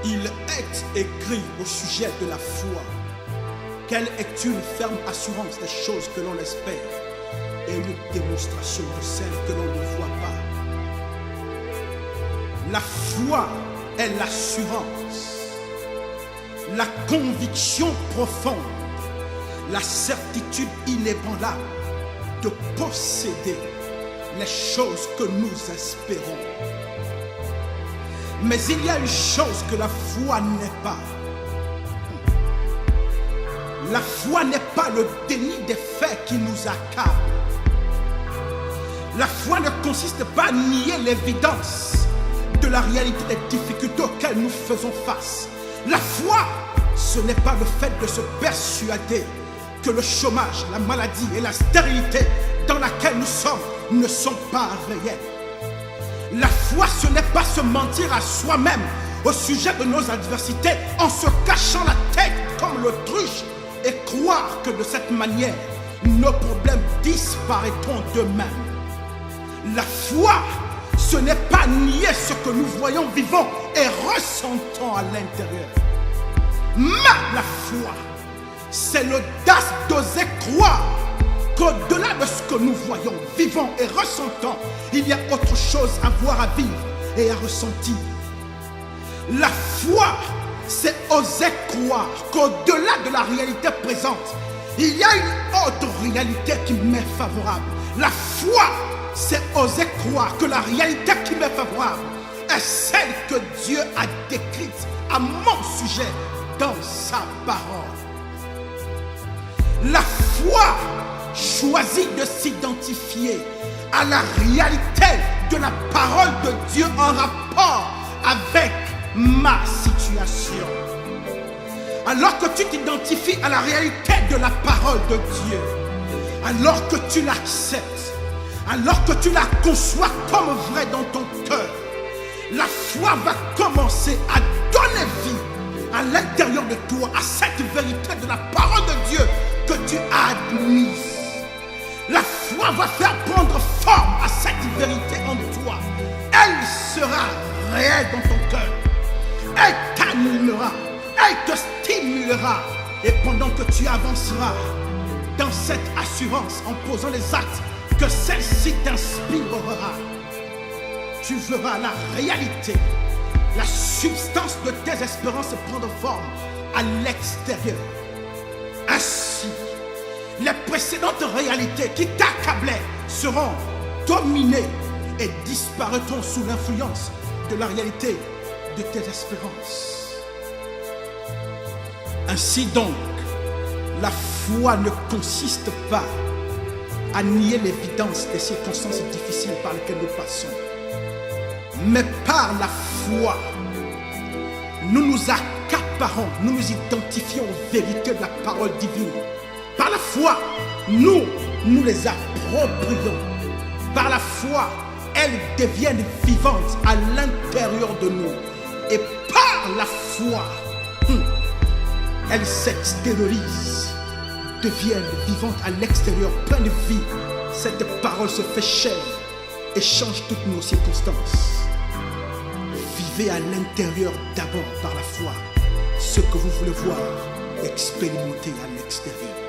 Il est écrit au sujet de la foi qu'elle est une ferme assurance des choses que l'on espère et une démonstration de celles que l'on ne voit pas. La foi est l'assurance, la conviction profonde, la certitude inébranlable de posséder les choses que nous espérons. Mais il y a une chose que la foi n'est pas. La foi n'est pas le déni des faits qui nous accablent. La foi ne consiste pas à nier l'évidence de la réalité des difficultés auxquelles nous faisons face. La foi, ce n'est pas le fait de se persuader que le chômage, la maladie et la stérilité dans laquelle nous sommes ne sont pas réels. La foi, ce n'est pas se mentir à soi-même au sujet de nos adversités en se cachant la tête comme l'autruche et croire que de cette manière, nos problèmes disparaîtront d'eux-mêmes. La foi, ce n'est pas nier ce que nous voyons, vivons et ressentons à l'intérieur. Mais la foi, c'est l'audace d'oser croire qu'au-delà de ce que nous voyons, vivons et ressentons, il y a autre chose à voir, à vivre et à ressentir. La foi, c'est oser croire qu'au-delà de la réalité présente, il y a une autre réalité qui m'est favorable. La foi, c'est oser croire que la réalité qui m'est favorable est celle que Dieu a décrite à mon sujet dans sa parole. La foi choisit de s'identifier à la réalité de la parole de Dieu en rapport avec ma situation. Alors que tu t'identifies à la réalité de la parole de Dieu, alors que tu l'acceptes, alors que tu la conçois comme vraie dans ton cœur, la foi va commencer à donner vie à l'intérieur de toi, à cette vérité de la parole de Dieu que tu as admise. La foi va faire prendre forme à cette vérité en toi. Elle sera réelle dans ton cœur. Elle t'animera, elle te stimulera. Et pendant que tu avanceras dans cette assurance en posant les actes que celle-ci t'inspirera, tu verras la réalité, la substance de tes espérances prendre forme à l'extérieur. Ainsi, les précédentes réalités qui t'accablaient seront dominées et disparaîtront sous l'influence de la réalité de tes espérances. Ainsi donc, la foi ne consiste pas à nier l'évidence des circonstances difficiles par lesquelles nous passons. Mais par la foi, nous nous accaparons, nous nous identifions aux vérités de la parole divine. Par la foi, nous les approprions. Par la foi, elles deviennent vivantes à l'intérieur de nous. Et par la foi, elles s'extériorisent, deviennent vivantes à l'extérieur, pleines de vie. Cette parole se fait chair et change toutes nos circonstances. Vivez à l'intérieur d'abord par la foi ce que vous voulez voir expérimenter à l'extérieur.